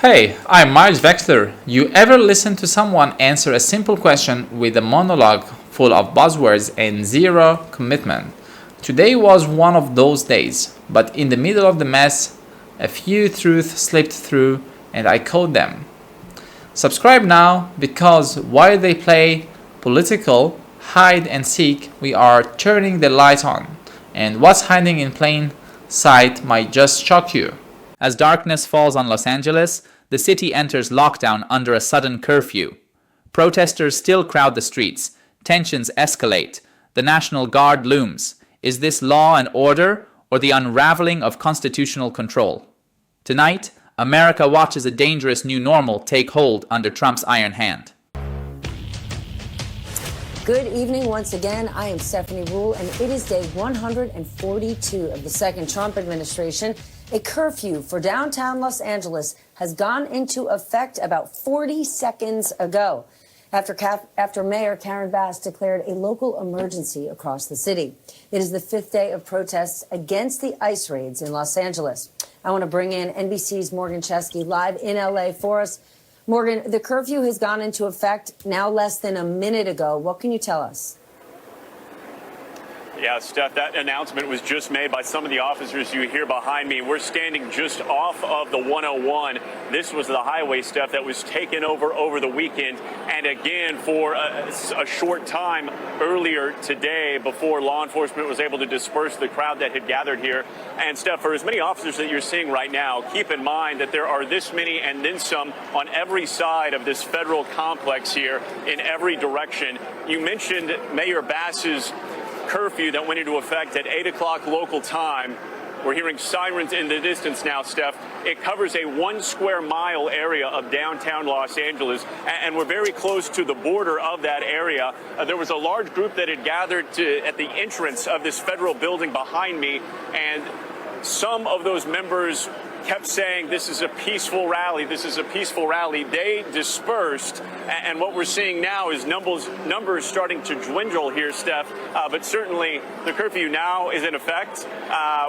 Hey, I'm Vexler. You ever listen to someone answer a simple question with a monologue full of buzzwords and zero commitment? Today was one of those days, but in the middle of the mess, a few truths slipped through and I caught them. Subscribe now because while they play political hide and seek, we are turning the light on, and what's hiding in plain sight might just shock you. As darkness falls on Los Angeles, the city enters lockdown under a sudden curfew. Protesters still crowd the streets. Tensions escalate. The National Guard looms. Is this law and order or the unraveling of constitutional control? Tonight, America watches a dangerous new normal take hold under Trump's iron hand. Good evening once again. I am Stephanie Ruhle, and it is day 142 of the second Trump administration. A curfew for downtown Los Angeles has gone into effect about 40 seconds ago after Mayor Karen Bass declared a local emergency across the city. It is the fifth day of protests against the ICE raids in Los Angeles. I want to bring in NBC's Morgan Chesky live in L.A. for us. Morgan, the curfew has gone into effect now less than a minute ago. What can you tell us? Yeah, Steph, that announcement was just made by some of the officers you hear behind me. We're standing just off of the 101. This was the highway, Steph, that was taken over the weekend. And again, for a short time earlier today before law enforcement was able to disperse the crowd that had gathered here. And Steph, for as many officers that you're seeing right now, keep in mind that there are this many and then some on every side of this federal complex here in every direction. You mentioned Mayor Bass's curfew that went into effect at 8 o'clock local time. We're hearing sirens in the distance now, Steph. It covers a 1 square mile area of downtown Los Angeles, and we're very close to the border of that area. There was a large group that had gathered at the entrance of this federal building behind me, and some of those members kept saying, this is a peaceful rally, this is a peaceful rally. They dispersed, and what we're seeing now is numbers starting to dwindle here, Steph, but certainly the curfew now is in effect.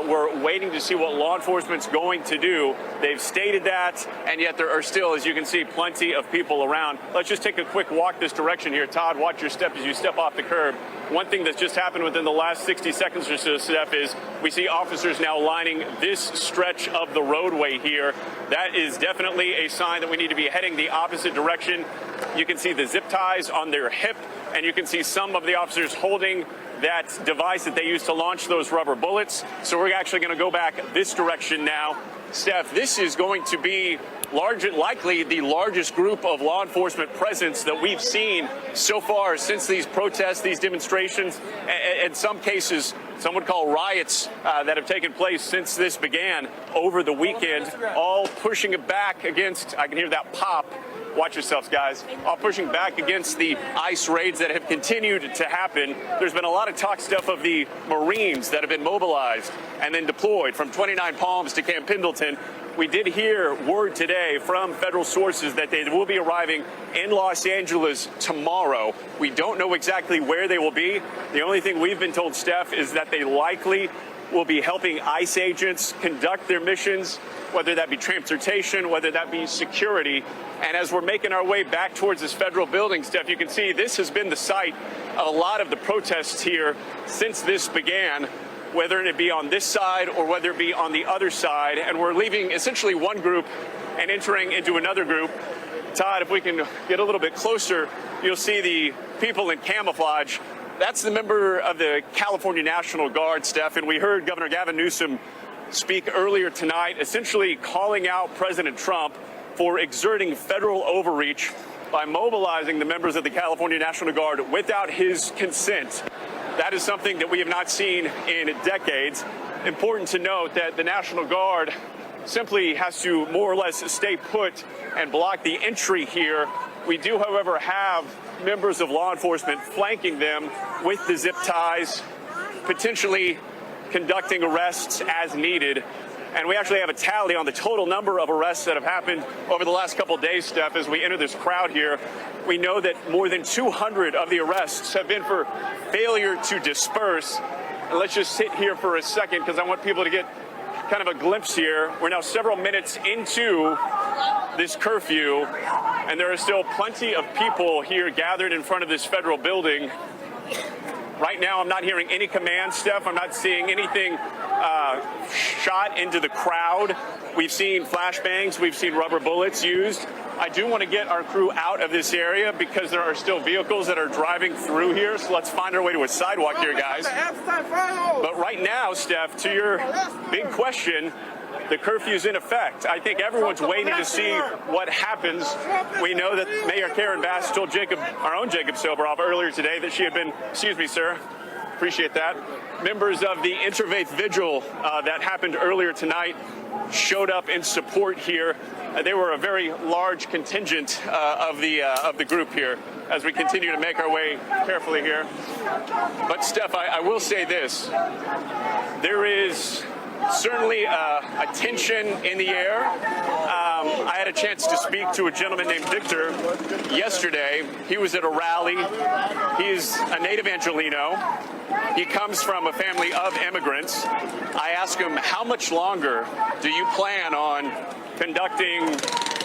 We're waiting to see what law enforcement's going to do. They've stated that, and yet there are still, as you can see, plenty of people around. Let's just take a quick walk this direction here. Todd, watch your step as you step off the curb. One thing that's just happened within the last 60 seconds or so, Steph, is we see officers now lining this stretch of the roadway here. That is definitely a sign that we need to be heading the opposite direction. You can see the zip ties on their hip, and you can see some of the officers holding that device that they use to launch those rubber bullets. So we're actually going to go back this direction now. Steph, this is going to be likely the largest group of law enforcement presence that we've seen so far since these protests, these demonstrations, and in some cases, some would call riots that have taken place since this began over the weekend, all pushing it back against, I can hear that pop. Watch yourselves, guys. All pushing back against the ICE raids that have continued to happen. There's been a lot of talk, Steph, of the Marines that have been mobilized and then deployed from 29 Palms to Camp Pendleton. We did hear word today from federal sources that they will be arriving in Los Angeles tomorrow. We don't know exactly where they will be. The only thing we've been told, Steph, is that they likely will be helping ICE agents conduct their missions, whether that be transportation, whether that be security. And as we're making our way back towards this federal building, Steph, you can see this has been the site of a lot of the protests here since this began, whether it be on this side or whether it be on the other side. And we're leaving essentially one group and entering into another group. Todd, if we can get a little bit closer, you'll see the people in camouflage. That's the member of the California National Guard, Steph, and we heard Governor Gavin Newsom speak earlier tonight, essentially calling out President Trump for exerting federal overreach by mobilizing the members of the California National Guard without his consent. That is something that we have not seen in decades. Important to note that the National Guard simply has to more or less stay put and block the entry here. We do, however, have members of law enforcement flanking them with the zip ties, potentially conducting arrests as needed. And we actually have a tally on the total number of arrests that have happened over the last couple of days, Steph, as we enter this crowd here. We know that more than 200 of the arrests have been for failure to disperse. And let's just sit here for a second because I want people to get kind of a glimpse here. We're now several minutes into this curfew, and there are still plenty of people here gathered in front of this federal building. Right now, I'm not hearing any commands, Steph. I'm not seeing anything shot into the crowd. We've seen flashbangs. We've seen rubber bullets used. I do want to get our crew out of this area because there are still vehicles that are driving through here. So let's find our way to a sidewalk here, guys. But right now, Steph, to your big question, the curfew's in effect. I think everyone's waiting to see what happens. We know that Mayor Karen Bass told our own Jacob Soboroff earlier today that she had been, excuse me, sir, appreciate that. Members of the Interfaith Vigil that happened earlier tonight showed up in support here. They were a very large contingent of the group here as we continue to make our way carefully here. But Steph, I will say this. There is certainly a tension in the air. I had a chance to speak to a gentleman named Victor yesterday. He was at a rally. He's a native Angelino. He comes from a family of immigrants. I asked him, how much longer do you plan on conducting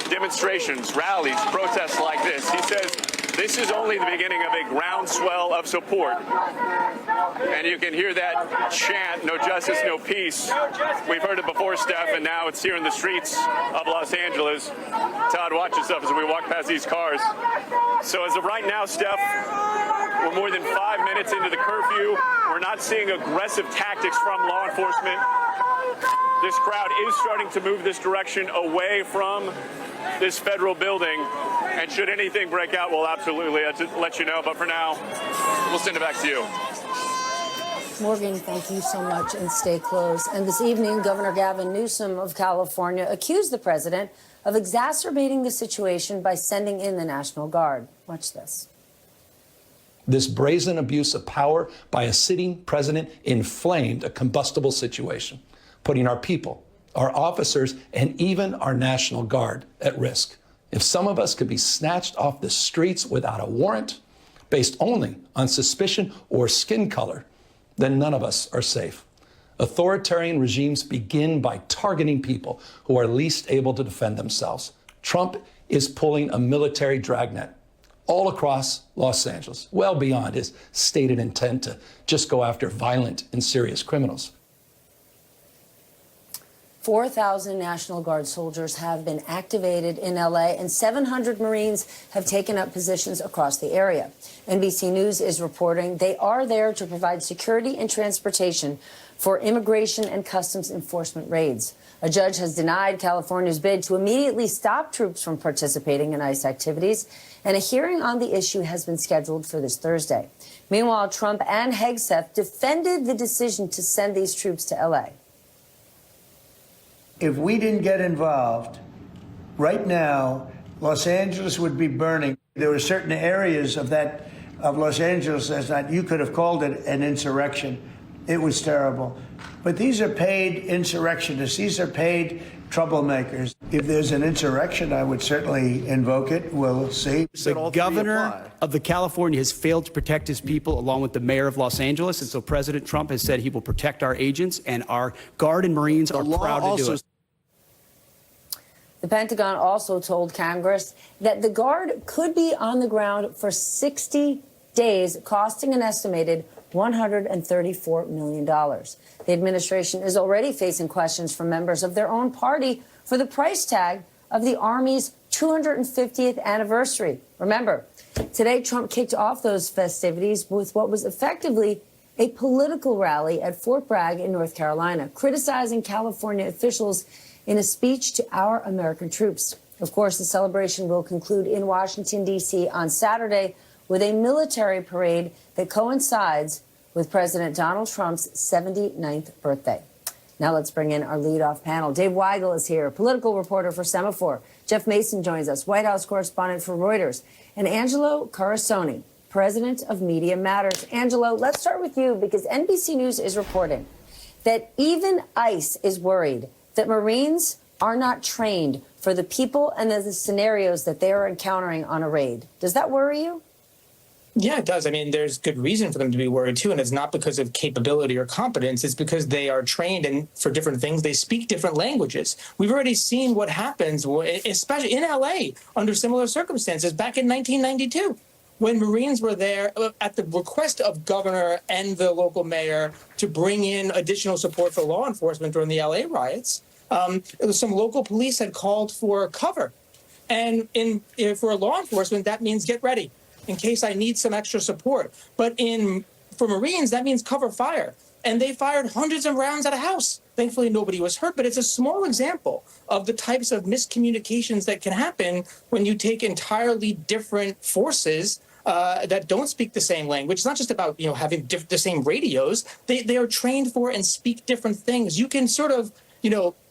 demonstrations, rallies, protests like this? He says, this is only the beginning of a groundswell of support. And you can hear that chant, no justice, no peace. We've heard it before, Steph, and now it's here in the streets of Los Angeles. Todd, watch yourself as we walk past these cars. So as of right now, Steph, we're more than 5 minutes into the curfew. We're not seeing aggressive tactics from law enforcement. This crowd is starting to move this direction away from this federal building. And should anything break out, we'll absolutely let you know. But for now, we'll send it back to you. Morgan, thank you so much, and stay close. And this evening, Governor Gavin Newsom of California accused the president of exacerbating the situation by sending in the National Guard. Watch this. This brazen abuse of power by a sitting president inflamed a combustible situation, putting our people, our officers, and even our National Guard at risk. If some of us could be snatched off the streets without a warrant, based only on suspicion or skin color, then none of us are safe. Authoritarian regimes begin by targeting people who are least able to defend themselves. Trump is pulling a military dragnet all across Los Angeles, well beyond his stated intent to just go after violent and serious criminals. 4,000 National Guard soldiers have been activated in L.A., and 700 Marines have taken up positions across the area. NBC News is reporting they are there to provide security and transportation for immigration and customs enforcement raids. A judge has denied California's bid to immediately stop troops from participating in ICE activities, and a hearing on the issue has been scheduled for this Thursday. Meanwhile, Trump and Hegseth defended the decision to send these troops to L.A. If we didn't get involved, right now, Los Angeles would be burning. There were certain areas of Los Angeles that you could have called it an insurrection. It was terrible. But these are paid insurrectionists. These are paid troublemakers. If there's an insurrection, I would certainly invoke it. We'll see. The governor of the California has failed to protect his people, along with the mayor of Los Angeles. And so President Trump has said he will protect our agents, and our Guard and Marines are proud to do it. The Pentagon also told Congress that the Guard could be on the ground for 60 days, costing an estimated $134 million. The administration is already facing questions from members of their own party for the price tag of the Army's 250th anniversary. Remember, today Trump kicked off those festivities with what was effectively a political rally at Fort Bragg in North Carolina, criticizing California officials in a speech to our American troops. Of course, the celebration will conclude in Washington, D.C. on Saturday with a military parade that coincides with President Donald Trump's 79th birthday. Now let's bring in our leadoff panel. Dave Weigel is here, political reporter for Semaphore. Jeff Mason joins us, White House correspondent for Reuters. And Angelo Carusone, president of Media Matters. Angelo, let's start with you because NBC News is reporting that even ICE is worried that Marines are not trained for the people and the scenarios that they are encountering on a raid. Does that worry you? Yeah, it does. I mean, there's good reason for them to be worried too, and it's not because of capability or competence. It's because they are trained and for different things. They speak different languages. We've already seen what happens, especially in LA, under similar circumstances back in 1992, when Marines were there at the request of governor and the local mayor to bring in additional support for law enforcement during the LA riots. Some local police had called for cover, and for law enforcement, that means get ready in case I need some extra support. But for Marines, that means cover fire. And they fired hundreds of rounds at a house. Thankfully, nobody was hurt, but it's a small example of the types of miscommunications that can happen when you take entirely different forces that don't speak the same language. It's not just about having the same radios. They are trained for and speak different things. You can sort of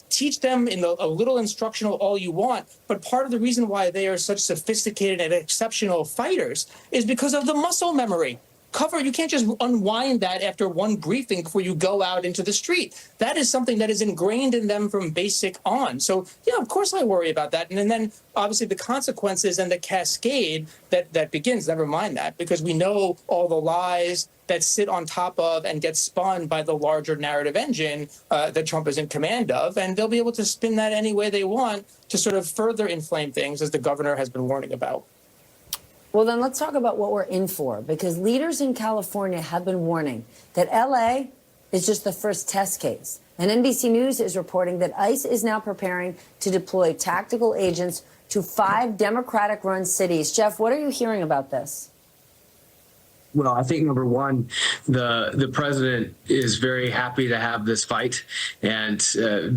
teach them in a little instructional all you want, but part of the reason why they are such sophisticated and exceptional fighters is because of the muscle memory. Cover, you can't just unwind that after one briefing before you go out into the street. That is something that is ingrained in them from basic on. So, yeah, of course I worry about that. And then obviously the consequences and the cascade that begins, never mind that, because we know all the lies that sit on top of and get spun by the larger narrative engine that Trump is in command of. And they'll be able to spin that any way they want to sort of further inflame things, as the governor has been warning about. Well, then let's talk about what we're in for, because leaders in California have been warning that L.A. is just the first test case. And NBC News is reporting that ICE is now preparing to deploy tactical agents to 5 Democratic-run cities. Jeff, what are you hearing about this? Well, I think number one, the president is very happy to have this fight, and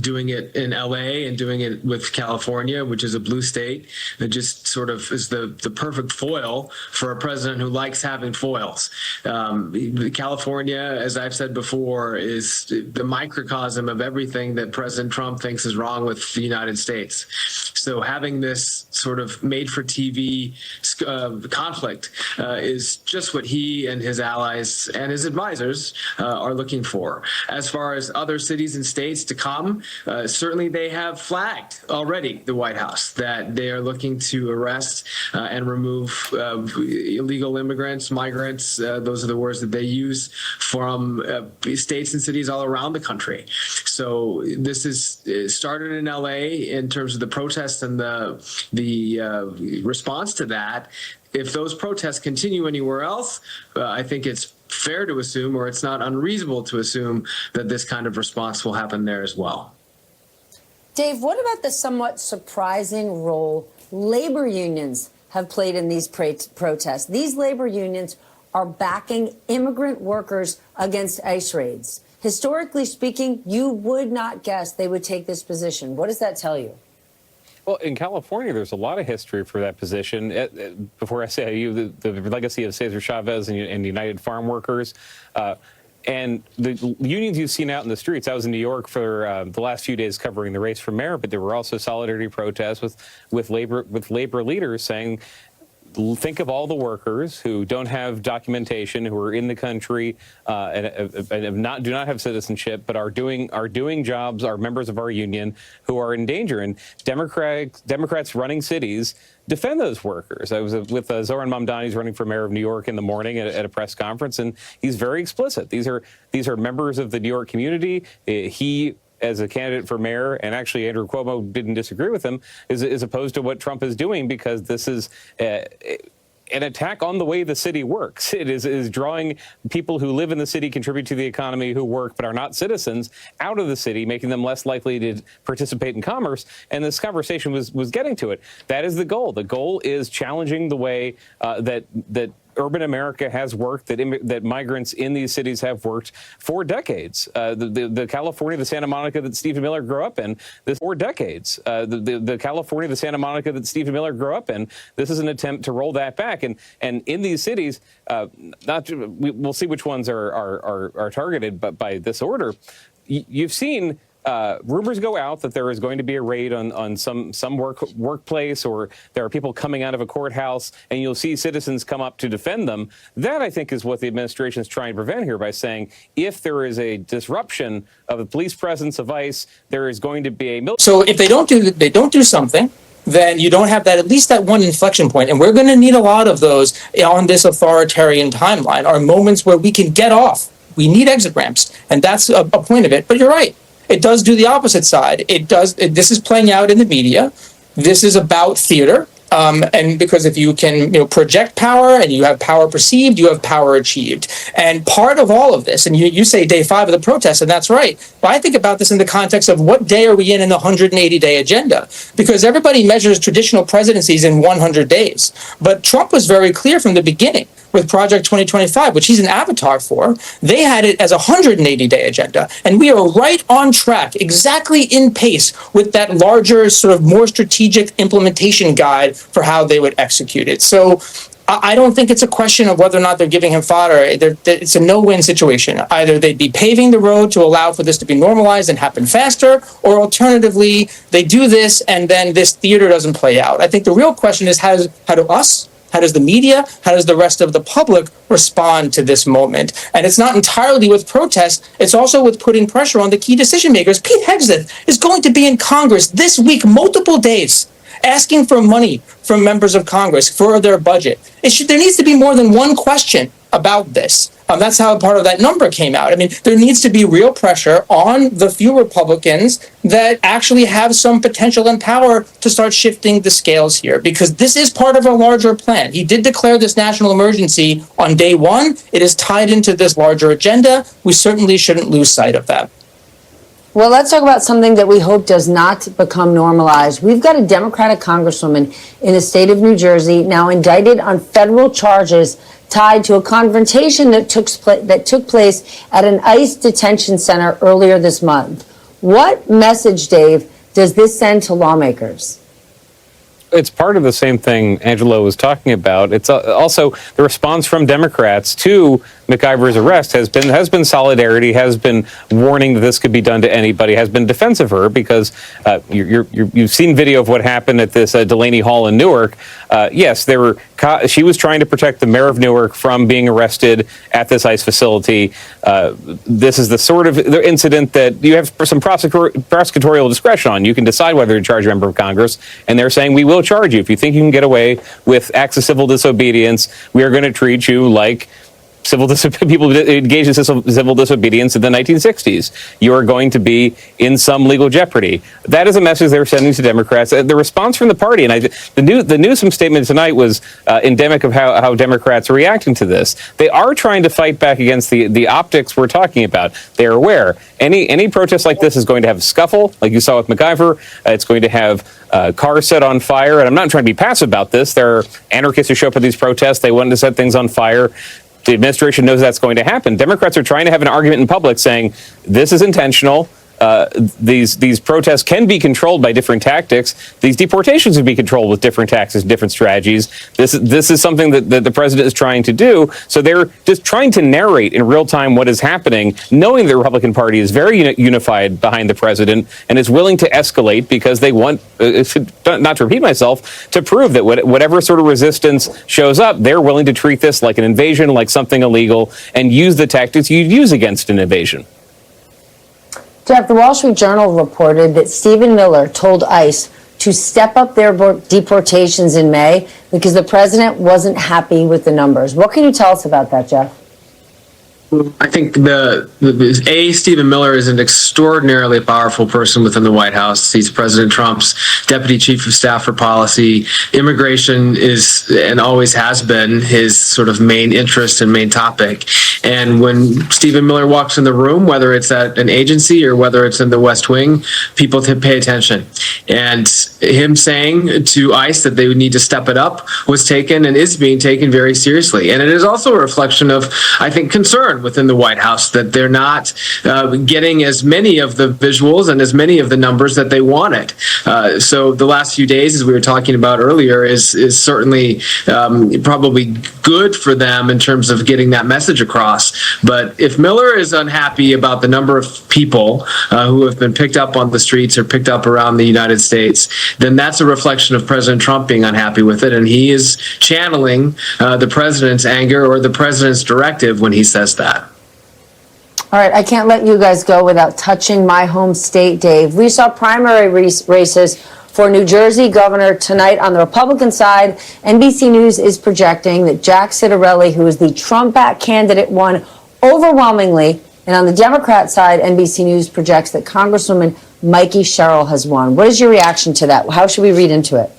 doing it in LA and doing it with California, which is a blue state, it just sort of is the perfect foil for a president who likes having foils. California, as I've said before, is the microcosm of everything that President Trump thinks is wrong with the United States. So having this sort of made-for-TV conflict is just what he and his allies and his advisors are looking for. As far as other cities and states to come, certainly they have flagged already the White House that they are looking to arrest and remove illegal immigrants, migrants. Those are the words that they use from states and cities all around the country. So this is started in LA in terms of the protests and the response to that. If those protests continue anywhere else, I think it's fair to assume, or it's not unreasonable to assume, that this kind of response will happen there as well. Dave, what about the somewhat surprising role labor unions have played in these protests? These labor unions are backing immigrant workers against ICE raids. Historically speaking, you would not guess they would take this position. What does that tell you? Well, in California, there's a lot of history for that position. Before I say you, the legacy of Cesar Chavez and United Farm Workers, and the unions you've seen out in the streets. I was in New York for the last few days covering the race for mayor, but there were also solidarity protests with labor leaders saying, think of all the workers who don't have documentation, who are in the country and do not have citizenship, but are doing jobs, are members of our union, who are in danger. And Democrats running cities defend those workers. I was with Zoran Mamdani's running for mayor of New York in the morning at a press conference, and he's very explicit. These are members of the New York community. He, as a candidate for mayor, and actually Andrew Cuomo didn't disagree with him, is opposed to what Trump is doing, because this is an attack on the way the city works. It is drawing people who live in the city, contribute to the economy, who work but are not citizens, out of the city, making them less likely to participate in commerce. And this conversation was getting to it. That is the goal. The goal is challenging the way that urban America has worked, that migrants in these cities have worked for decades. The California, the Santa Monica that Stephen Miller grew up in, for decades. The California, the Santa Monica that Stephen Miller grew up in, this is an attempt to roll that back. And in these cities, we'll see which ones are targeted by this order. You've seen rumors go out that there is going to be a raid on some workplace, or there are people coming out of a courthouse, and you'll see citizens come up to defend them. That, I think, is what the administration is trying to prevent here by saying, if there is a disruption of the police presence of ICE, there is going to be a... So if they don't do something, then you don't have that, at least that one inflection point. And we're going to need a lot of those on this authoritarian timeline, are moments where we can get off. We need exit ramps. And that's a point of it. But you're right. It does do the opposite side. This is playing out in the media. This is about theater. And because if you can project power and you have power perceived, you have power achieved. And part of all of this, and you say day 5 of the protest, and that's right. But I think about this in the context of what day are we in the 180-day agenda? Because everybody measures traditional presidencies in 100 days. But Trump was very clear from the beginning with Project 2025, which he's an avatar for. They had it as a 180-day agenda. And we are right on track, exactly in pace with that larger, sort of more strategic implementation guide for how they would execute it. So I don't think it's a question of whether or not they're giving him fodder. It's a no-win situation. Either they'd be paving the road to allow for this to be normalized and happen faster, or alternatively, they do this and then this theater doesn't play out. I think the real question is how does the media, how does the rest of the public respond to this moment? And it's not entirely with protests, it's also with putting pressure on the key decision makers. Pete Hegseth is going to be in Congress this week, multiple days, asking for money from members of Congress for their budget. There needs to be more than one question about this. That's how part of that number came out. I mean, there needs to be real pressure on the few Republicans that actually have some potential and power to start shifting the scales here, because this is part of a larger plan. He did declare this national emergency on day 1. It is tied into this larger agenda. We certainly shouldn't lose sight of that. Well, let's talk about something that we hope does not become normalized. We've got a Democratic congresswoman in the state of New Jersey now indicted on federal charges tied to a confrontation that took place at an ICE detention center earlier this month. What message, Dave, does this send to lawmakers? It's part of the same thing Angelo was talking about. It's also the response from Democrats to McIver's arrest has been solidarity, has been warning that this could be done to anybody, has been defense of her, because you've seen video of what happened at this Delaney Hall in Newark. Yes, she was trying to protect the mayor of Newark from being arrested at this ICE facility. This is the sort of incident that you have some prosecutorial discretion on. You can decide whether to charge a member of Congress, and they're saying, we will charge you. If you think you can get away with acts of civil disobedience, we are going to treat you like people engaged in civil disobedience in the 1960s. You are going to be in some legal jeopardy. That is a message they're sending to Democrats. The response from the party, and the Newsom statement tonight was endemic of how Democrats are reacting to this. They are trying to fight back against the optics we're talking about. They are aware any protest like this is going to have a scuffle, like you saw with McIver. It's going to have cars set on fire. And I'm not trying to be passive about this. There are anarchists who show up at these protests. They want to set things on fire. The administration knows that's going to happen. Democrats are trying to have an argument in public saying this is intentional. These protests can be controlled by different tactics. These deportations would be controlled with different tactics, different strategies. This is something that the president is trying to do. So they're just trying to narrate in real time what is happening, knowing the Republican Party is very unified behind the president and is willing to escalate because they want, not to repeat myself, to prove that whatever sort of resistance shows up, they're willing to treat this like an invasion, like something illegal, and use the tactics you'd use against an invasion. Jeff, the Wall Street Journal reported that Stephen Miller told ICE to step up their deportations in May because the president wasn't happy with the numbers. What can you tell us about that, Jeff? I think Stephen Miller is an extraordinarily powerful person within the White House. He's President Trump's deputy chief of staff for policy. Immigration is and always has been his sort of main interest and main topic. And when Stephen Miller walks in the room, whether it's at an agency or whether it's in the West Wing, people pay attention. And him saying to ICE that they would need to step it up was taken and is being taken very seriously. And it is also a reflection of, I think, concern within the White House that they're not getting as many of the visuals and as many of the numbers that they wanted. So the last few days, as we were talking about earlier, is certainly probably good for them in terms of getting that message across. But if Miller is unhappy about the number of people who have been picked up on the streets or picked up around the United States, then that's a reflection of President Trump being unhappy with it. And he is channeling the president's anger or the president's directive when he says that. All right, I can't let you guys go without touching my home state, Dave. We saw primary races for New Jersey governor tonight. On the Republican side, NBC News is projecting that Jack Ciattarelli, who is the Trump-backed candidate, won overwhelmingly. And on the Democrat side, NBC News projects that Congresswoman Mikey Sherrill has won. What is your reaction to that? How should we read into it?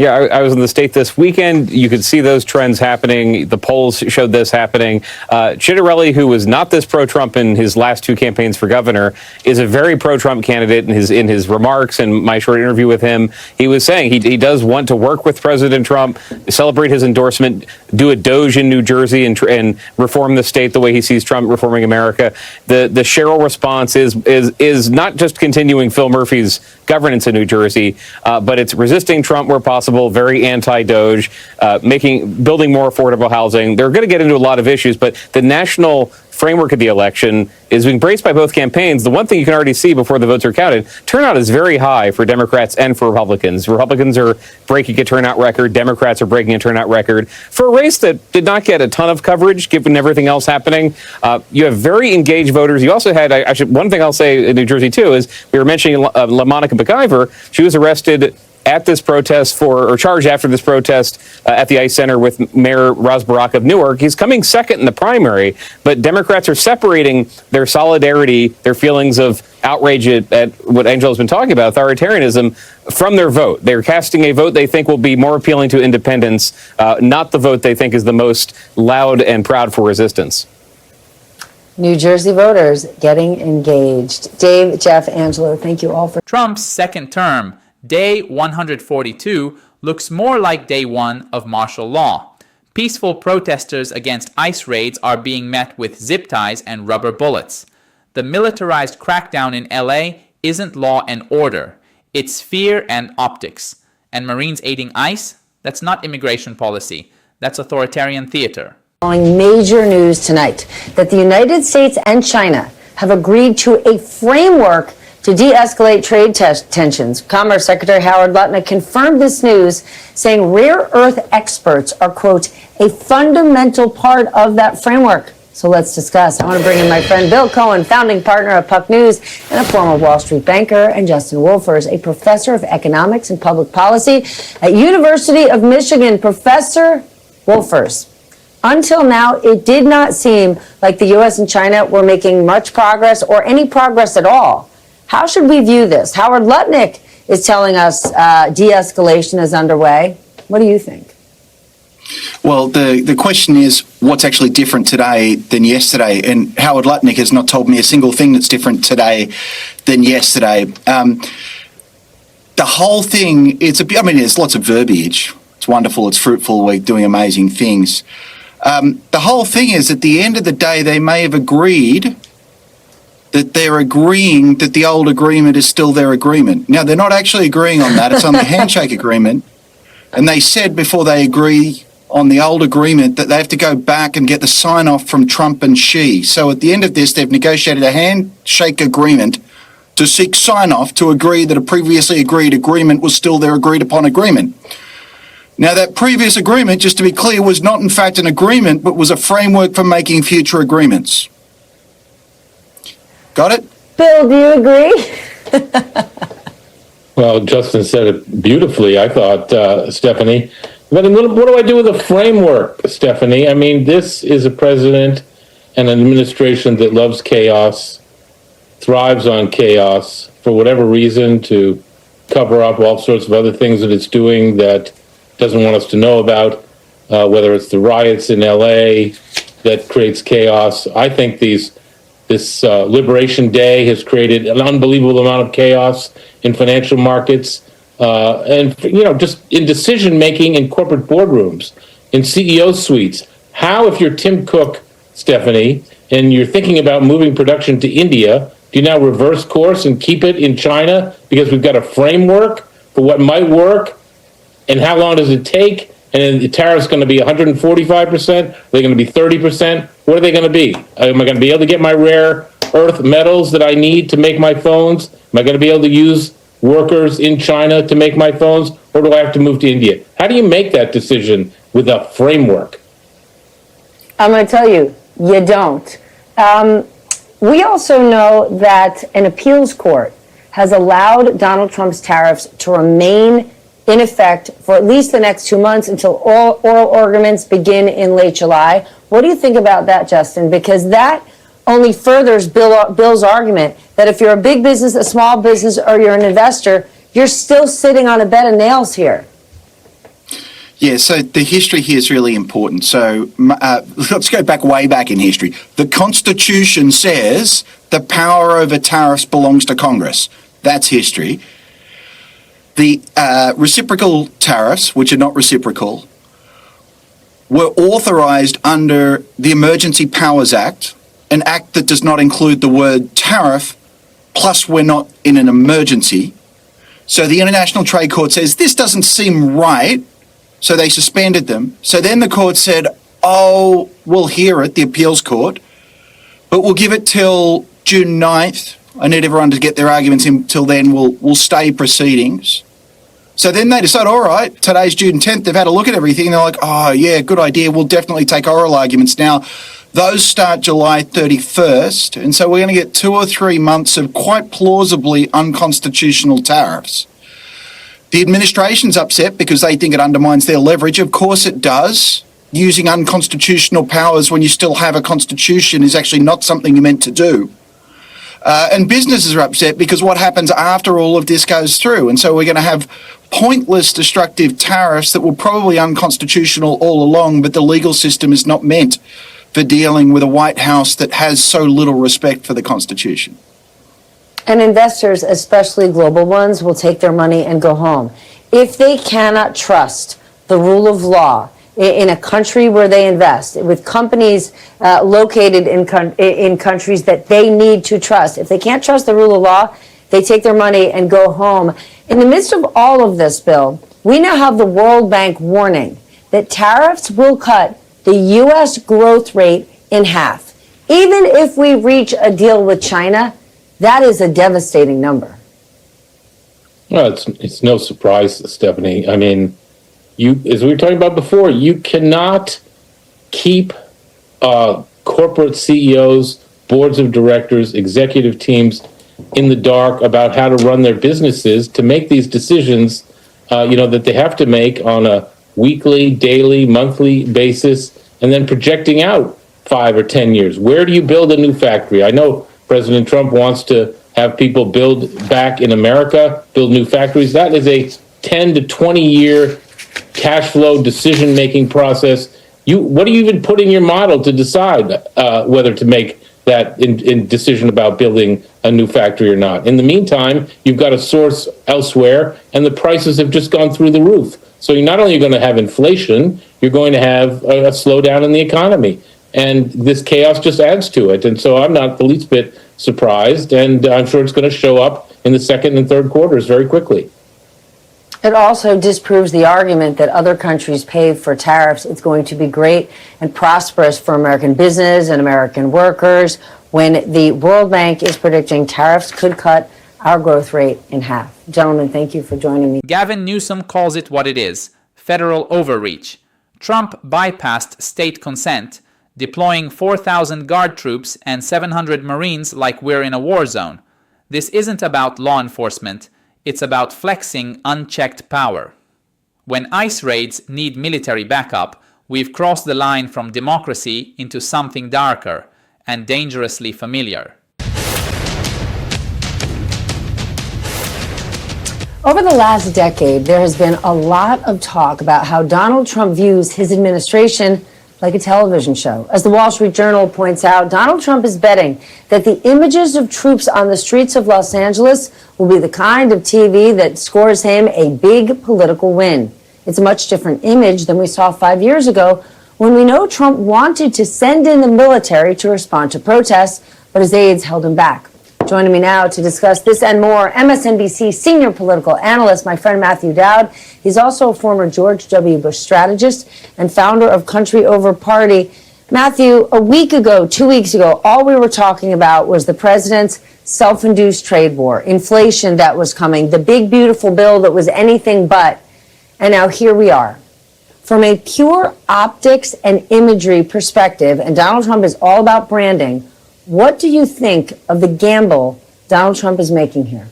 Yeah, I was in the state this weekend. You could see those trends happening. The polls showed this happening. Ciattarelli, who was not this pro-Trump in his last two campaigns for governor, is a very pro-Trump candidate. In his remarks and my short interview with him, he was saying he does want to work with President Trump, celebrate his endorsement, do a Doge in New Jersey, and reform the state the way he sees Trump reforming America. The Sherrill response is not just continuing Phil Murphy's governance in New Jersey, but it's resisting Trump where possible. Very anti-Doge, building more affordable housing. They're going to get into a lot of issues, but the national framework of the election is being embraced by both campaigns. The one thing you can already see before the votes are counted, turnout is very high for Democrats and for Republicans. Republicans are breaking a turnout record. Democrats are breaking a turnout record. For a race that did not get a ton of coverage, given everything else happening, you have very engaged voters. You also had, one thing I'll say in New Jersey, too, is we were mentioning LaMonica McIver. She was arrested at this protest or charged after this protest at the ICE Center with Mayor Ras Barak of Newark. He's coming second in the primary, but Democrats are separating their solidarity, their feelings of outrage at what Angela's been talking about, authoritarianism, from their vote. They're casting a vote they think will be more appealing to independents, not the vote they think is the most loud and proud for resistance. New Jersey voters getting engaged. Dave, Jeff, Angela, thank you all for Trump's second term, day 142, looks more like day one of martial law. Peaceful protesters against ICE raids are being met with zip ties and rubber bullets. The militarized crackdown in LA isn't law and order. It's fear and optics. And Marines aiding ICE? That's not immigration policy. That's authoritarian theater. following major news tonight that the United States and China have agreed to a framework to de-escalate trade tensions. Commerce Secretary Howard Lutnick confirmed this news, saying rare earth experts are, quote, a fundamental part of that framework. So let's discuss. I want to bring in my friend Bill Cohen, founding partner of Puck News and a former Wall Street banker, and Justin Wolfers, a professor of economics and public policy at University of Michigan. Professor Wolfers, until now, it did not seem like the U.S. and China were making much progress or any progress at all. How should we view this? Howard Lutnick is telling us de-escalation is underway. What do you think? Well, the question is what's actually different today than yesterday, and Howard Lutnick has not told me a single thing that's different today than yesterday. The whole thing, there's lots of verbiage. It's wonderful, it's fruitful, we're doing amazing things. The whole thing is, at the end of the day, they may have agreed that they're agreeing that the old agreement is still their agreement. Now, they're not actually agreeing on that. It's on the handshake agreement. And they said before they agree on the old agreement that they have to go back and get the sign-off from Trump and Xi. So at the end of this, they've negotiated a handshake agreement to seek sign-off to agree that a previously agreed agreement was still their agreed-upon agreement. Now, that previous agreement, just to be clear, was not in fact an agreement, but was a framework for making future agreements. Got it? Bill, do you agree? Well, Justin said it beautifully, I thought, Stephanie. But what do I do with a framework, Stephanie? I mean, this is a president and an administration that loves chaos, thrives on chaos for whatever reason, to cover up all sorts of other things that it's doing that doesn't want us to know about, whether it's the riots in LA that creates chaos. I think this Liberation Day has created an unbelievable amount of chaos in financial markets, and just in decision making in corporate boardrooms, in CEO suites. How, if you're Tim Cook, Stephanie, and you're thinking about moving production to India, do you now reverse course and keep it in China because we've got a framework for what might work? And how long does it take? And then the tariff's going to be 145%? Are they going to be 30%? What are they going to be? Am I going to be able to get my rare earth metals that I need to make my phones? Am I going to be able to use workers in China to make my phones? Or do I have to move to India? How do you make that decision with a framework? I'm going to tell you, you don't. We also know that an appeals court has allowed Donald Trump's tariffs to remain in effect for at least the next 2 months until all oral arguments begin in late July. What do you think about that, Justin? Because that only furthers Bill's argument that if you're a big business, a small business, or you're an investor, you're still sitting on a bed of nails here. Yeah, so the history here is really important. So let's go way back in history. The Constitution says the power over tariffs belongs to Congress. That's history. The reciprocal tariffs, which are not reciprocal, were authorized under the Emergency Powers Act, an act that does not include the word tariff, plus we're not in an emergency. So the International Trade Court says this doesn't seem right, so they suspended them. So then the court said, oh, we'll hear it, the appeals court, but we'll give it till June 9th. I need everyone to get their arguments in till then. We'll stay proceedings. So then they decide, all right, today's June 10th, they've had a look at everything, and they're like, oh, yeah, good idea, we'll definitely take oral arguments now. Those start July 31st, and so we're going to get 2 or 3 months of quite plausibly unconstitutional tariffs. The administration's upset because they think it undermines their leverage. Of course it does. Using unconstitutional powers when you still have a constitution is actually not something you're meant to do. And businesses are upset because what happens after all of this goes through? And so we're going to have pointless, destructive tariffs that were probably unconstitutional all along, but the legal system is not meant for dealing with a White House that has so little respect for the Constitution. And investors, especially global ones, will take their money and go home. If they cannot trust the rule of law in a country where they invest, with companies located in countries that they need to trust, if they can't trust the rule of law, they take their money and go home. In the midst of all of this, Bill, we now have the World Bank warning that tariffs will cut the U.S. growth rate in half. Even if we reach a deal with China, that is a devastating number. Well, it's no surprise, Stephanie. I mean, as we were talking about before, you cannot keep corporate CEOs, boards of directors, executive teams in the dark about how to run their businesses to make these decisions, that they have to make on a weekly, daily, monthly basis, and then projecting out 5 or 10 years. Where do you build a new factory? I know President Trump wants to have people build back in America, build new factories. That is a 10 to 20 year cash flow decision-making process. What do you even put in your model to decide whether to make that in decision about building a new factory or not? In the meantime, you've got a source elsewhere, and the prices have just gone through the roof. So you're not only going to have inflation, you're going to have a slowdown in the economy. And this chaos just adds to it. And so I'm not the least bit surprised, and I'm sure it's going to show up in the second and third quarters very quickly. It also disproves the argument that other countries pay for tariffs. It's going to be great and prosperous for American business and American workers when the World Bank is predicting tariffs could cut our growth rate in half. Gentlemen, thank you for joining me. Gavin Newsom calls it what it is: federal overreach. Trump bypassed state consent, deploying 4,000 guard troops and 700 Marines like we're in a war zone. This isn't about law enforcement. It's about flexing unchecked power. When ICE raids need military backup, we've crossed the line from democracy into something darker and dangerously familiar. Over the last decade, there has been a lot of talk about how Donald Trump views his administration like a television show. As the Wall Street Journal points out, Donald Trump is betting that the images of troops on the streets of Los Angeles will be the kind of TV that scores him a big political win. It's a much different image than we saw 5 years ago, when we know Trump wanted to send in the military to respond to protests, but his aides held him back. Joining me now to discuss this and more, MSNBC senior political analyst, my friend Matthew Dowd. He's also a former George W. Bush strategist and founder of Country Over Party. Matthew, a week ago, 2 weeks ago, all we were talking about was the president's self-induced trade war, inflation that was coming, the big, beautiful bill that was anything but. And now here we are. From a pure optics and imagery perspective, and Donald Trump is all about branding, what do you think of the gamble Donald Trump is making here?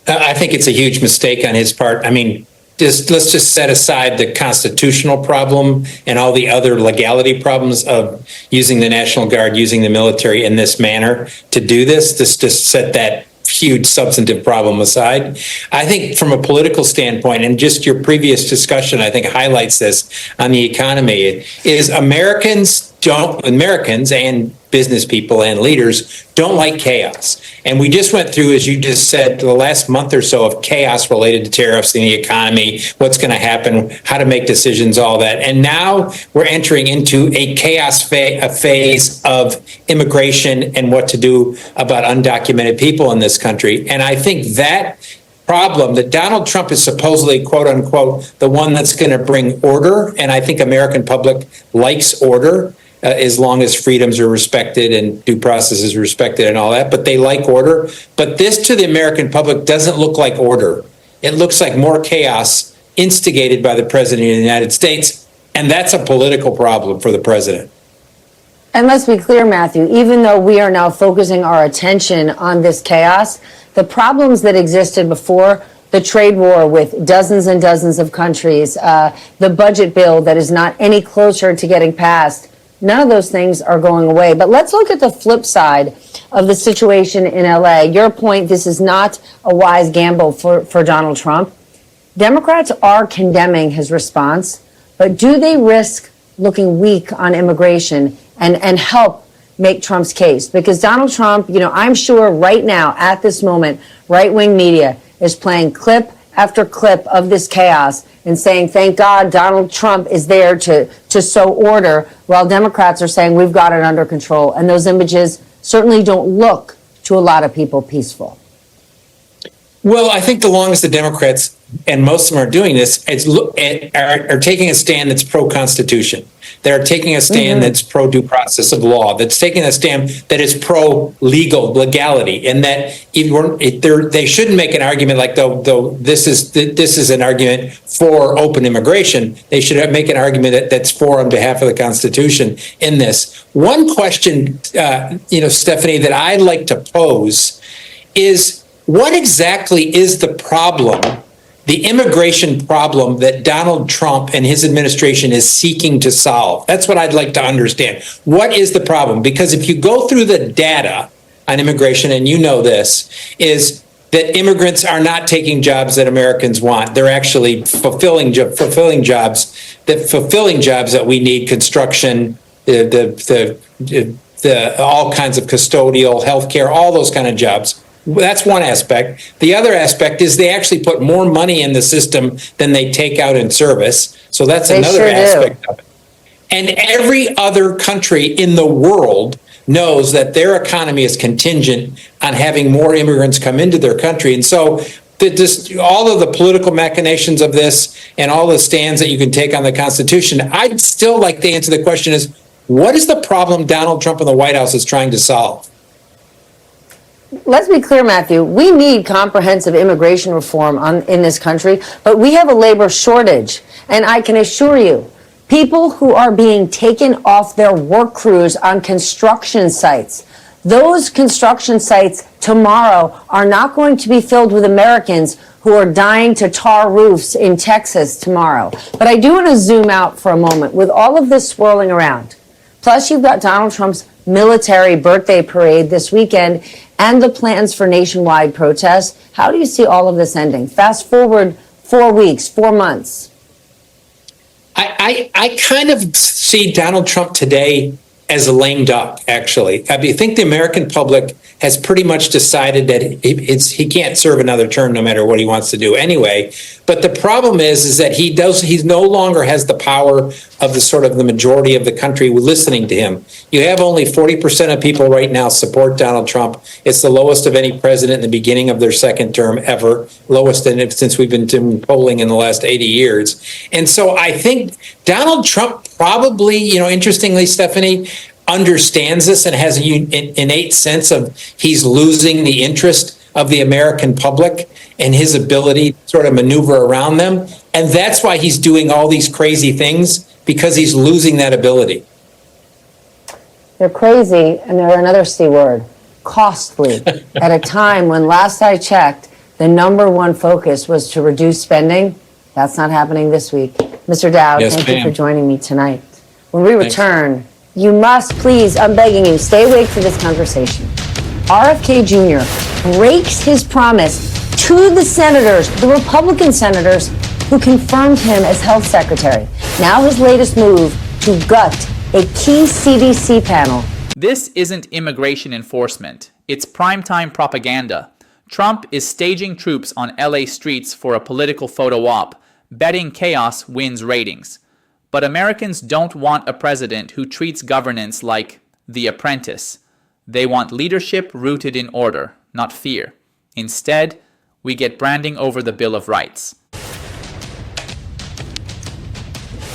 I think it's a huge mistake on his part. I mean, let's just set aside the constitutional problem and all the other legality problems of using the National Guard, using the military in this manner to do this. Just set that huge substantive problem aside. I think from a political standpoint, and just your previous discussion, I think highlights this on the economy, is Americans and business people and leaders don't like chaos. And we just went through, as you just said, the last month or so of chaos related to tariffs in the economy, what's going to happen, how to make decisions, all that. And now we're entering into a chaos phase of immigration and what to do about undocumented people in this country. And I think that problem that Donald Trump is supposedly, quote unquote, the one that's going to bring order. And I think American public likes order. As long as freedoms are respected and due process is respected and all that, but they like order. But this to the American public doesn't look like order. It looks like more chaos instigated by the president of the United States, and that's a political problem for the president. And let's be clear, Matthew, even though we are now focusing our attention on this chaos, the problems that existed before, the trade war with dozens and dozens of countries, the budget bill that is not any closer to getting passed, none of those things are going away. But let's look at the flip side of the situation in LA. Your point, this is not a wise gamble for Donald Trump. Democrats are condemning his response, but do they risk looking weak on immigration and help make Trump's case? Because Donald Trump, I'm sure right now at this moment, right-wing media is playing clip after clip of this chaos and saying, thank God Donald Trump is there to sow order, while Democrats are saying we've got it under control. And those images certainly don't look to a lot of people peaceful. Well, I think the longest the Democrats, and most of them are doing this, are taking a stand that's pro-Constitution. They're taking a stand that's pro-due process of law, that's taking a stand that is pro-legal legality, and that they shouldn't make an argument like, though this is an argument for open immigration. They should make an argument that's for on behalf of the Constitution in this. One question, Stephanie, that I'd like to pose is, what exactly is the problem, the immigration problem that Donald Trump and his administration is seeking to solve? That's what I'd like to understand. What is the problem? Because if you go through the data on immigration, and you know this, is that immigrants are not taking jobs that Americans want. They're actually fulfilling jobs that we need: construction, the all kinds of custodial, healthcare, all those kind of jobs. That's one aspect. The other aspect is they actually put more money in the system than they take out in service. So that's another aspect of it. And every other country in the world knows that their economy is contingent on having more immigrants come into their country. And so all of the political machinations of this and all the stands that you can take on the Constitution, I'd still like to answer the question is, what is the problem Donald Trump and the White House is trying to solve? Let's be clear, Matthew. We need comprehensive immigration reform in this country, but we have a labor shortage. And I can assure you, people who are being taken off their work crews on construction sites, those construction sites tomorrow are not going to be filled with Americans who are dying to tar roofs in Texas tomorrow. But I do want to zoom out for a moment with all of this swirling around. Plus, you've got Donald Trump's military birthday parade this weekend and the plans for nationwide protests. How do you see all of this ending? Fast forward 4 weeks, 4 months. I kind of see Donald Trump today as a lame duck, actually. I think the American public has pretty much decided that he can't serve another term no matter what he wants to do anyway. But the problem is that he no longer has the power of the majority of the country listening to him. You have only 40% of people right now support Donald Trump. It's the lowest of any president in the beginning of their second term ever, lowest since we've been doing polling in the last 80 years. And so I think Donald Trump probably, interestingly, Stephanie, understands this and has an innate sense of he's losing the interest of the American public and his ability to sort of maneuver around them. And that's why he's doing all these crazy things, because he's losing that ability. They're crazy, and they're another C word, costly, at a time when, last I checked, the number one focus was to reduce spending. That's not happening this week. Mr. Dowd, Yes, thank you for ma'am. joining me tonight. When we Thanks. return, you must please, I'm begging you, stay awake for this conversation. RFK Jr. breaks his promise to the senators, the Republican senators, who confirmed him as health secretary. Now his latest move to gut a key CDC panel. This isn't immigration enforcement. It's primetime propaganda. Trump is staging troops on LA streets for a political photo op, betting chaos wins ratings. But Americans don't want a president who treats governance like The Apprentice. They want leadership rooted in order, not fear. Instead, we get branding over the Bill of Rights.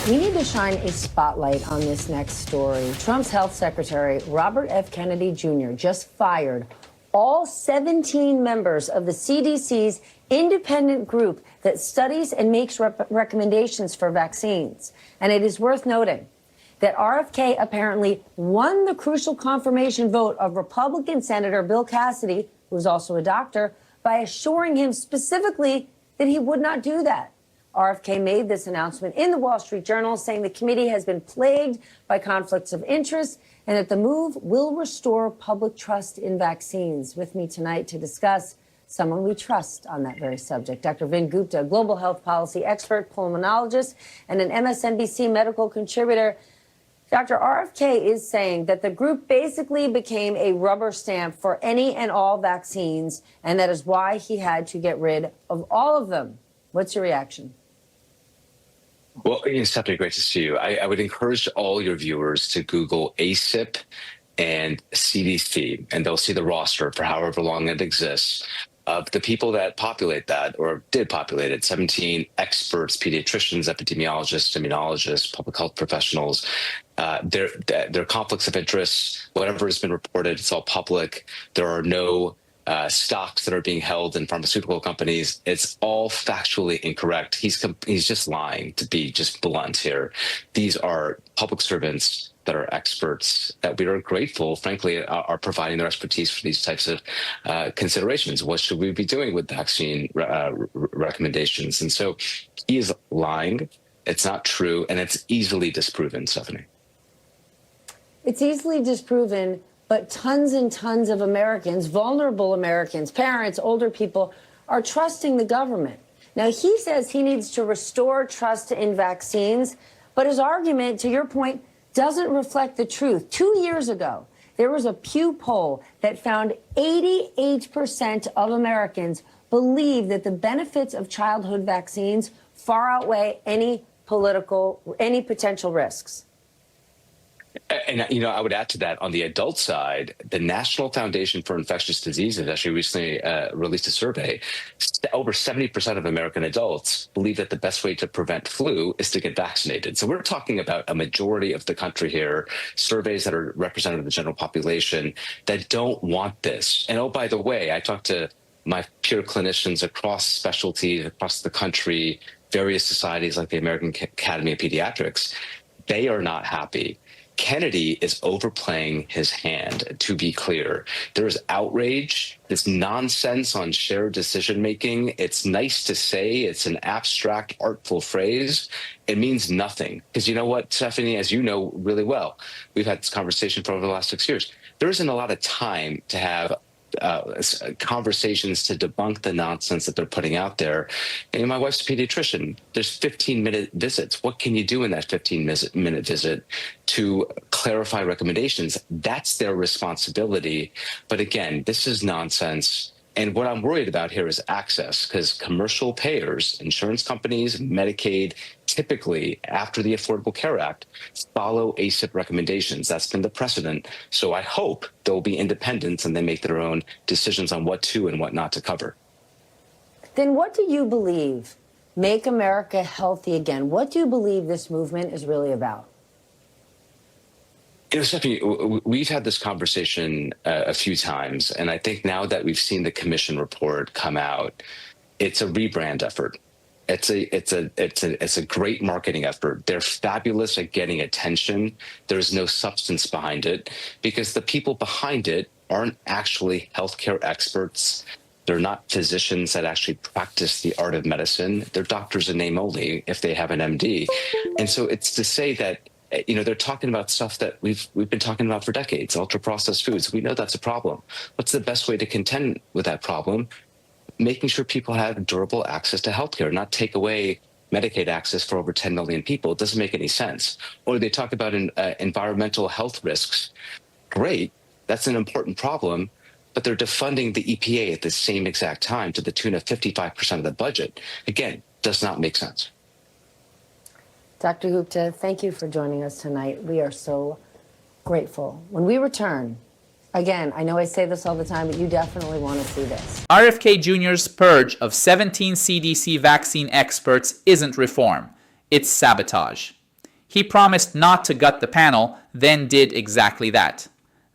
We need to shine a spotlight on this next story. Trump's health secretary, Robert F. Kennedy Jr., just fired all 17 members of the CDC's independent group that studies and makes recommendations for vaccines. And it is worth noting that RFK apparently won the crucial confirmation vote of Republican Senator Bill Cassidy, who is also a doctor, by assuring him specifically that he would not do that. RFK made this announcement in the Wall Street Journal, saying the committee has been plagued by conflicts of interest and that the move will restore public trust in vaccines. With me tonight to discuss, someone we trust on that very subject, Dr. Vin Gupta, global health policy expert, pulmonologist, and an MSNBC medical contributor. Dr. RFK is saying that the group basically became a rubber stamp for any and all vaccines, and that is why he had to get rid of all of them. What's your reaction? Well, it's definitely great to see you. I would encourage all your viewers to Google ACIP and CDC, and they'll see the roster for however long it exists of the people that populate that or did populate it. 17 experts, pediatricians, epidemiologists, immunologists, public health professionals. Their conflicts of interest, whatever has been reported, it's all public. There are no stocks that are being held in pharmaceutical companies. It's all factually incorrect. He's just lying, to be just blunt here. These are public servants that are experts that we are grateful, frankly, are providing their expertise for these types of considerations. What should we be doing with vaccine recommendations? And so he is lying. It's not true, and it's easily disproven, Stephanie. It's easily disproven, but tons and tons of Americans, vulnerable Americans, parents, older people, are trusting the government. Now, he says he needs to restore trust in vaccines, but his argument, to your point, doesn't reflect the truth. 2 years ago, there was a Pew poll that found 88% of Americans believe that the benefits of childhood vaccines far outweigh any potential risks. And, I would add to that, on the adult side, the National Foundation for Infectious Diseases actually recently released a survey. Over 70% of American adults believe that the best way to prevent flu is to get vaccinated. So we're talking about a majority of the country here, surveys that are representative of the general population that don't want this. And oh, by the way, I talked to my peer clinicians across specialties, across the country, various societies like the American Academy of Pediatrics. They are not happy. Kennedy is overplaying his hand, to be clear. There is outrage, this nonsense on shared decision-making. It's nice to say, it's an abstract, artful phrase. It means nothing. Because you know what, Stephanie, as you know really well, we've had this conversation for over the last 6 years. There isn't a lot of time to have conversations to debunk the nonsense that they're putting out there. And my wife's a pediatrician. There's 15-minute visits. What can you do in that 15-minute visit to clarify recommendations? That's their responsibility. But again, this is nonsense. And what I'm worried about here is access, because commercial payers, insurance companies, Medicaid, typically after the Affordable Care Act, follow ACIP recommendations. That's been the precedent. So I hope they'll be independent and they make their own decisions on what to and what not to cover. Then what do you believe? Make America healthy again. What do you believe this movement is really about? Stephanie, we've had this conversation a few times, and I think now that we've seen the commission report come out, it's a rebrand effort. It's a great marketing effort. They're fabulous at getting attention. There's no substance behind it because the people behind it aren't actually healthcare experts. They're not physicians that actually practice the art of medicine. They're doctors in name only if they have an MD. And so it's to say that, they're talking about stuff that we've been talking about for decades, ultra-processed foods. We know that's a problem. What's the best way to contend with that problem? Making sure people have durable access to healthcare, not take away Medicaid access for over 10 million people. It doesn't make any sense. Or they talk about environmental health risks. Great, that's an important problem, but they're defunding the EPA at the same exact time to the tune of 55% of the budget. Again, does not make sense. Dr. Gupta, thank you for joining us tonight. We are so grateful. When we return, again, I know I say this all the time, but you definitely want to see this. RFK Jr.'s purge of 17 CDC vaccine experts isn't reform. It's sabotage. He promised not to gut the panel, then did exactly that.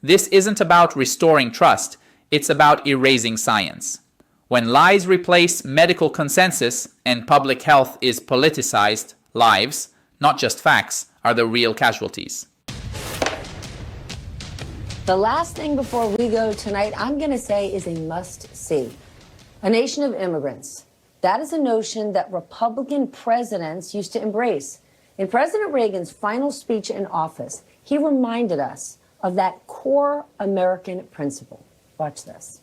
This isn't about restoring trust. It's about erasing science. When lies replace medical consensus and public health is politicized, lives, not just facts, are the real casualties. The last thing before we go tonight, I'm going to say is a must-see. A nation of immigrants. That is a notion that Republican presidents used to embrace. In President Reagan's final speech in office, he reminded us of that core American principle. Watch this.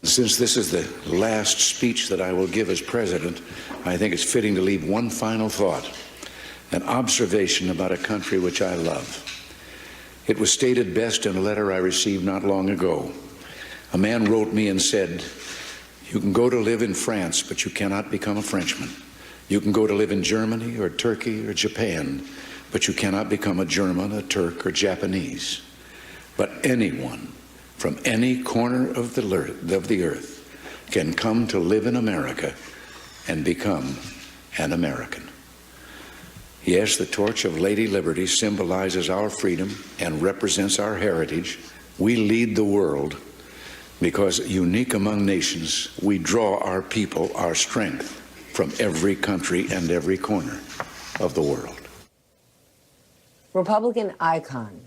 Since this is the last speech that I will give as president, I think it's fitting to leave one final thought, an observation about a country which I love. It was stated best in a letter I received not long ago. A man wrote me and said, "You can go to live in France, but you cannot become a Frenchman. You can go to live in Germany or Turkey or Japan, but you cannot become a German, a Turk, or Japanese. But anyone from any corner of the earth can come to live in America and become an American." Yes, the torch of Lady Liberty symbolizes our freedom and represents our heritage. We lead the world because, unique among nations, we draw our people, our strength, from every country and every corner of the world. Republican icon,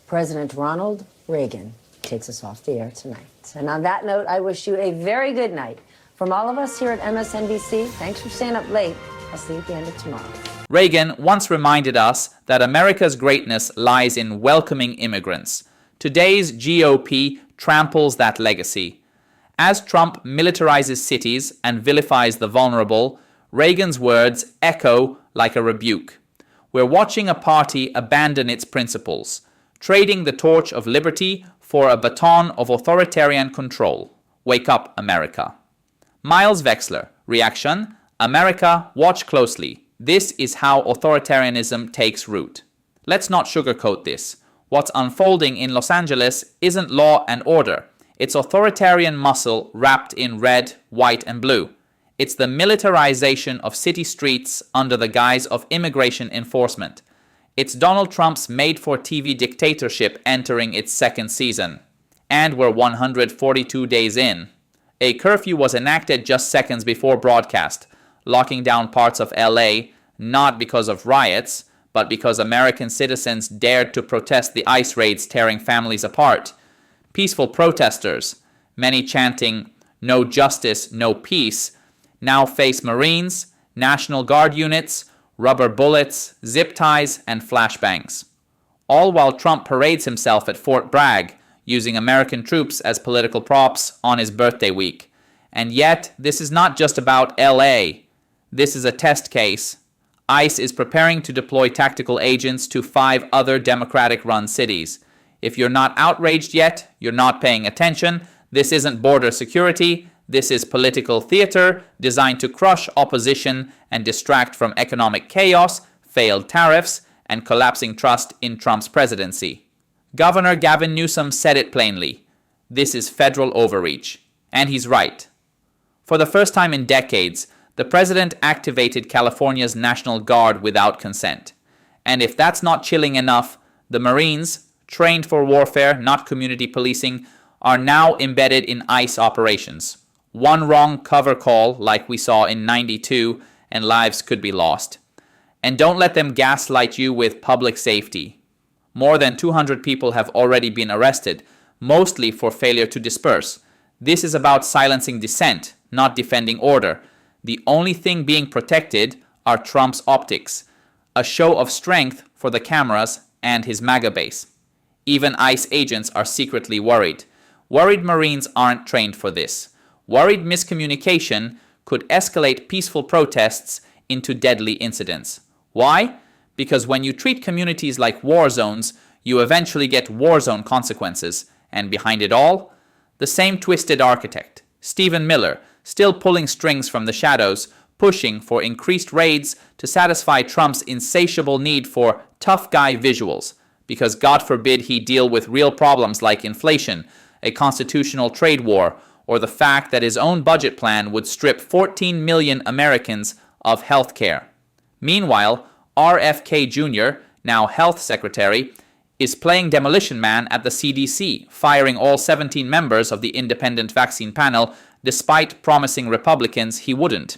President Ronald Reagan, takes us off the air tonight. And on that note, I wish you a very good night. From all of us here at MSNBC, thanks for staying up late. I'll see you at the end of tomorrow. Reagan once reminded us that America's greatness lies in welcoming immigrants. Today's GOP tramples that legacy. As Trump militarizes cities and vilifies the vulnerable, Reagan's words echo like a rebuke. We're watching a party abandon its principles, trading the torch of liberty for a baton of authoritarian control. Wake up, America. Miles Vexler, reaction: America, watch closely. This is how authoritarianism takes root. Let's not sugarcoat this. What's unfolding in Los Angeles isn't law and order. It's authoritarian muscle wrapped in red, white, and blue. It's the militarization of city streets under the guise of immigration enforcement. It's Donald Trump's made-for-TV dictatorship entering its second season. And we're 142 days in. A curfew was enacted just seconds before broadcast, locking down parts of LA, not because of riots, but because American citizens dared to protest the ICE raids tearing families apart. Peaceful protesters, many chanting, "No justice, no peace," now face Marines, National Guard units, rubber bullets, zip ties, and flashbangs. All while Trump parades himself at Fort Bragg, using American troops as political props on his birthday week. And yet, this is not just about LA. This is a test case. ICE is preparing to deploy tactical agents to 5 other Democratic-run cities. If you're not outraged yet, you're not paying attention. This isn't border security. This is political theater designed to crush opposition and distract from economic chaos, failed tariffs, and collapsing trust in Trump's presidency. Governor Gavin Newsom said it plainly. This is federal overreach. And he's right. For the first time in decades, the president activated California's National Guard without consent. And if that's not chilling enough, the Marines, trained for warfare, not community policing, are now embedded in ICE operations. One wrong cover call, like we saw in '92, and lives could be lost. And don't let them gaslight you with public safety. More than 200 people have already been arrested, mostly for failure to disperse. This is about silencing dissent, not defending order. The only thing being protected are Trump's optics, a show of strength for the cameras and his MAGA base. Even ICE agents are secretly worried. Worried Marines aren't trained for this. Worried miscommunication could escalate peaceful protests into deadly incidents. Why? Because when you treat communities like war zones, you eventually get war zone consequences. And behind it all, the same twisted architect, Stephen Miller, still pulling strings from the shadows, pushing for increased raids to satisfy Trump's insatiable need for tough guy visuals, because God forbid he deal with real problems like inflation, a constitutional trade war, or the fact that his own budget plan would strip 14 million Americans of health care. Meanwhile, RFK Jr., now health secretary, is playing demolition man at the CDC, firing all 17 members of the independent vaccine panel despite promising Republicans he wouldn't.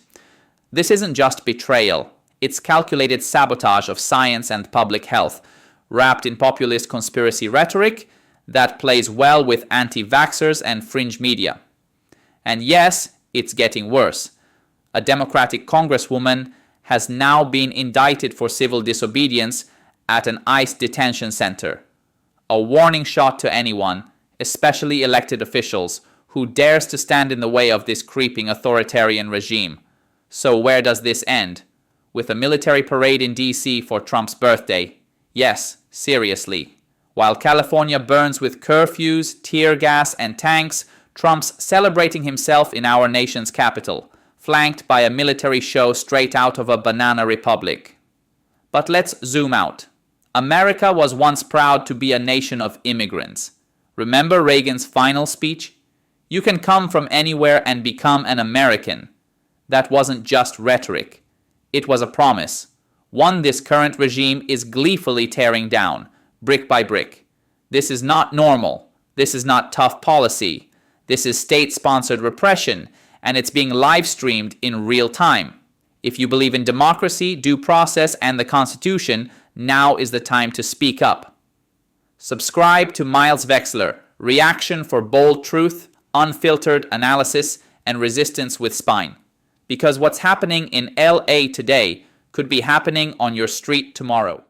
This isn't just betrayal, it's calculated sabotage of science and public health, wrapped in populist conspiracy rhetoric that plays well with anti-vaxxers and fringe media. And yes, it's getting worse. A Democratic congresswoman has now been indicted for civil disobedience at an ICE detention center. A warning shot to anyone, especially elected officials, who dares to stand in the way of this creeping authoritarian regime. So where does this end? With a military parade in DC for Trump's birthday? Yes, seriously. While California burns with curfews, tear gas, and tanks, Trump's celebrating himself in our nation's capital, flanked by a military show straight out of a banana republic. But let's zoom out. America was once proud to be a nation of immigrants. Remember Reagan's final speech? You can come from anywhere and become an American. That wasn't just rhetoric. It was a promise. One this current regime is gleefully tearing down, brick by brick. This is not normal. This is not tough policy. This is state-sponsored repression, and it's being live-streamed in real time. If you believe in democracy, due process, and the Constitution, now is the time to speak up. Subscribe to Miles Vexler, reaction for bold truth, unfiltered analysis, and resistance with spine. Because what's happening in LA today could be happening on your street tomorrow.